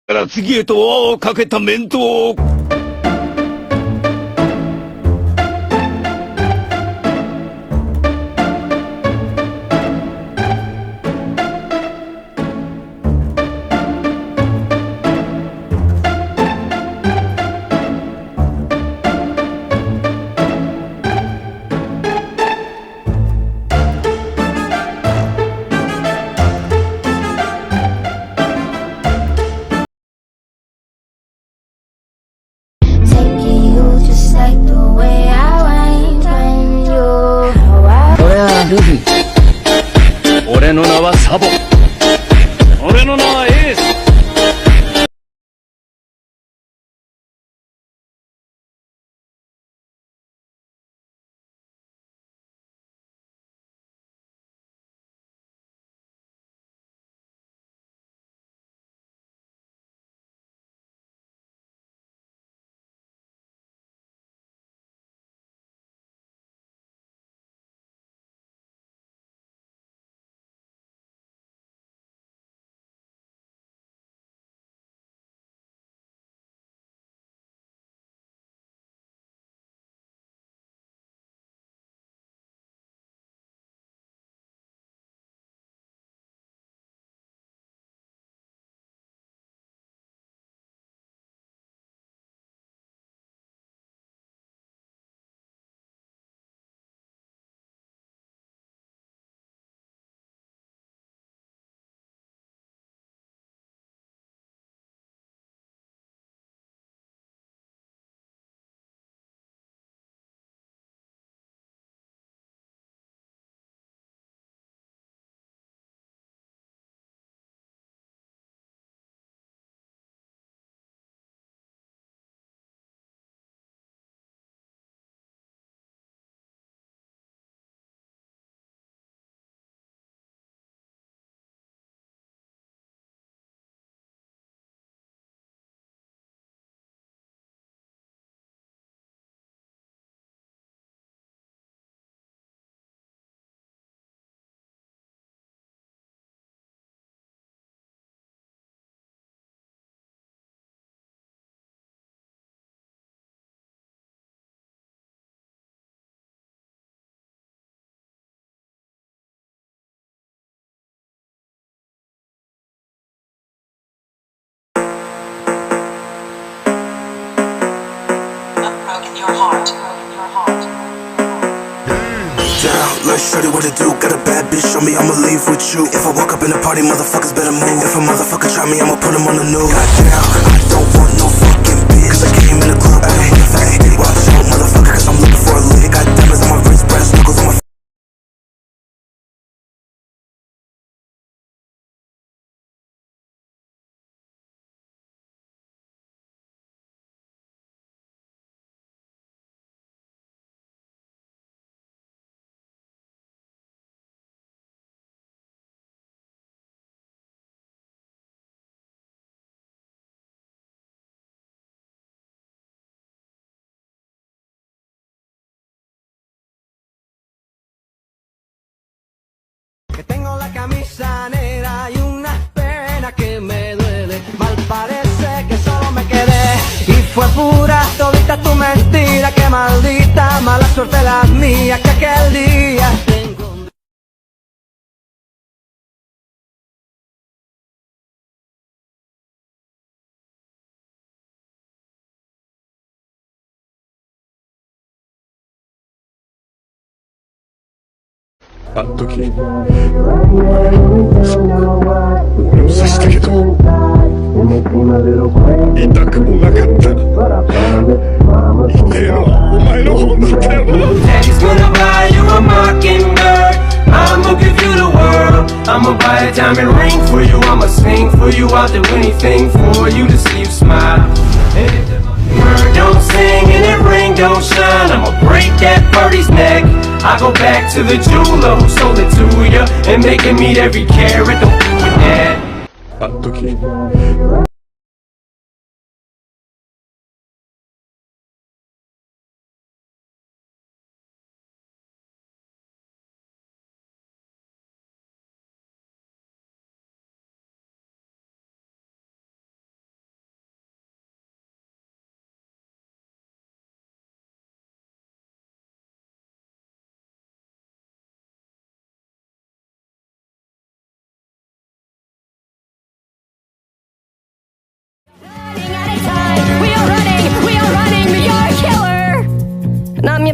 から次へと輪をかけた面倒を。俺はルフィ。俺の名はサボ。俺の名はエース。Let's shorty what to do. Got a bad bitch on me, I'ma leave with you. If I walk up in the party, motherfuckers better move. If a motherfucker try me, I'ma put him on the news. Goddamn, I don't want no fucking bitch. Cause I came in the club with a fat dick. Watch out, motherfucker, cause I'm looking for a lick. Got diamonds on my wrist, brass knuckles on my Que tengo la camisa negra y una pena que me duele. Mal parece que solo me quedé y fue pura todita tu mentira. Que maldita mala suerte la mía que aquel día te encontré.あの時俺を刺したけど痛くもなかった。痛えのはお前の方だったよな。 Daddy's gonna buy you a mockingbird. I'ma give you the world. I'ma buy a diamond ring for you. I'ma sing for you. I'll do anything for you to see you smile. And if the bird don't sing and that ring don't shine, I'ma break that birdie's neck. I go back to the jeweler who sold it to ya and make him eat every carat. Don't do with that. あの時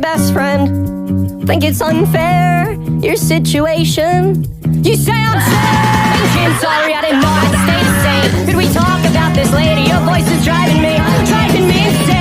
best friend. Think it's unfair, your situation. You say I'm saying, I'm sorry, I didn't know I'd stay the same. Could we talk about this later? Your voice is driving me insane.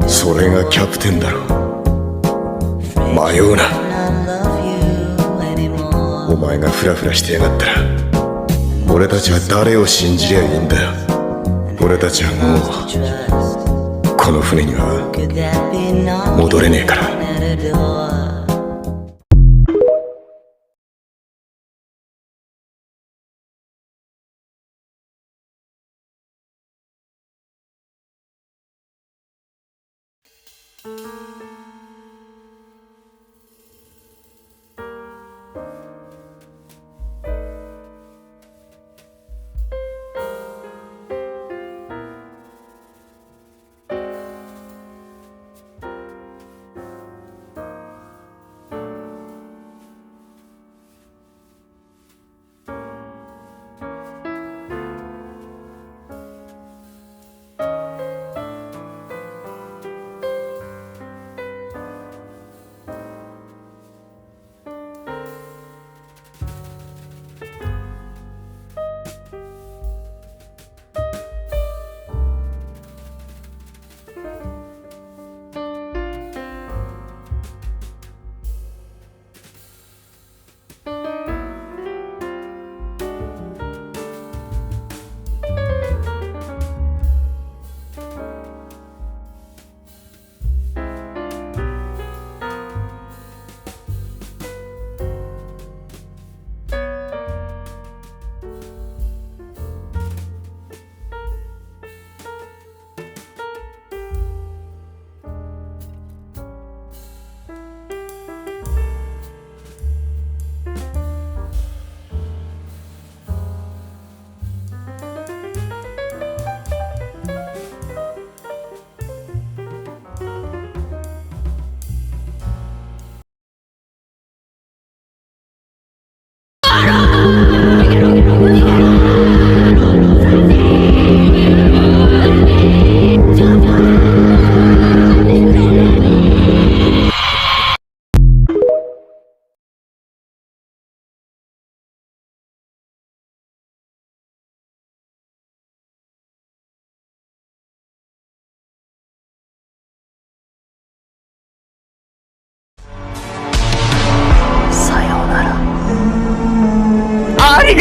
それがキャプテンだろ。迷うな。お前がフラフラしてやがったら俺たちは誰を信じりゃいいんだよ。俺たちはもうこの船には戻れねえから。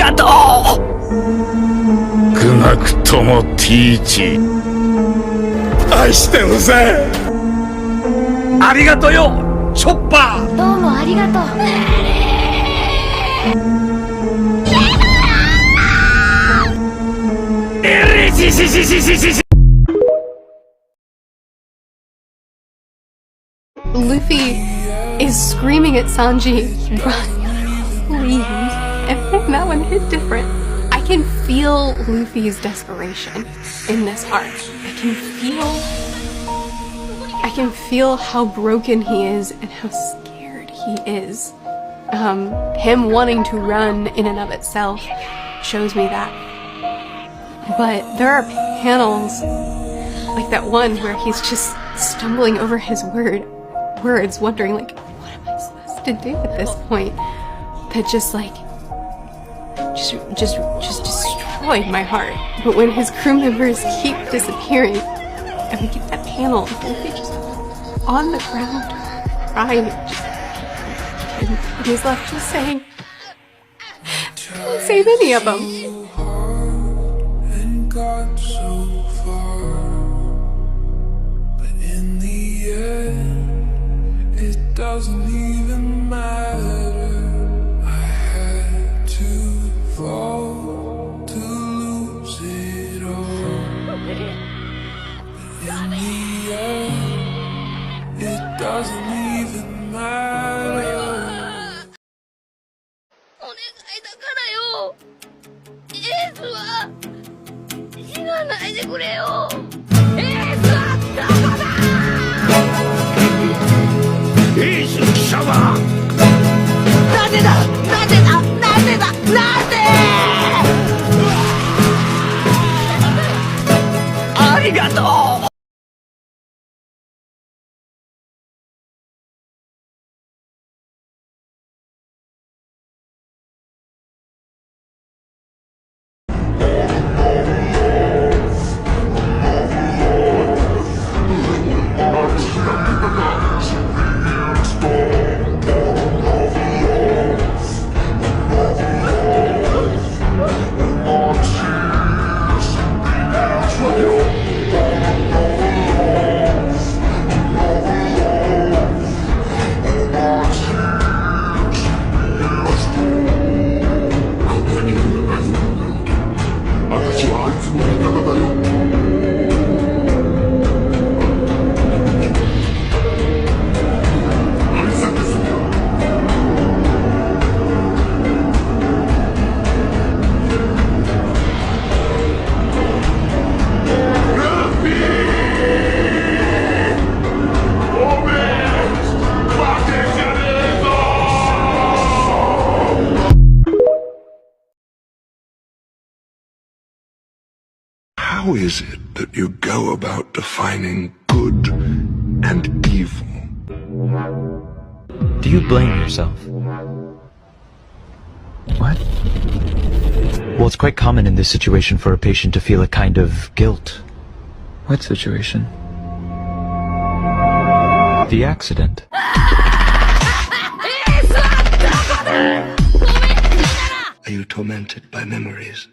がとう。少なくともティーチ愛してるぜ。ありがとよチョッパー。どうもありがとう。Luffy is screaming at Sanji, run, please. And that one hit different. I can feel Luffy's desperation in this arc. I can feel how broken he is and how scared he is. Him wanting to run in and of itself shows me that. But there are panels like that one where he's just stumbling over his words, wondering like, what am I supposed to do at this point? That just destroyed my heart. But when his crew members keep disappearing, and we get that panel of Luffy just on the ground, crying, and he's left just saying, "Don't save any of them." And got so far, but in the end, it doesn't even matter. I had to fall to lose it all. But in the end, it doesn't even matter. お願いだからよ。エースは死なないでくれよ。エースはどこだ。エース貴様。なぜだなぜだなぜだなぜ。ありがとう。How is it that you go about defining good and evil? Do you blame yourself? What? Well, it's quite common in this situation for a patient to feel a kind of guilt. What situation? The accident. Are you tormented by memories?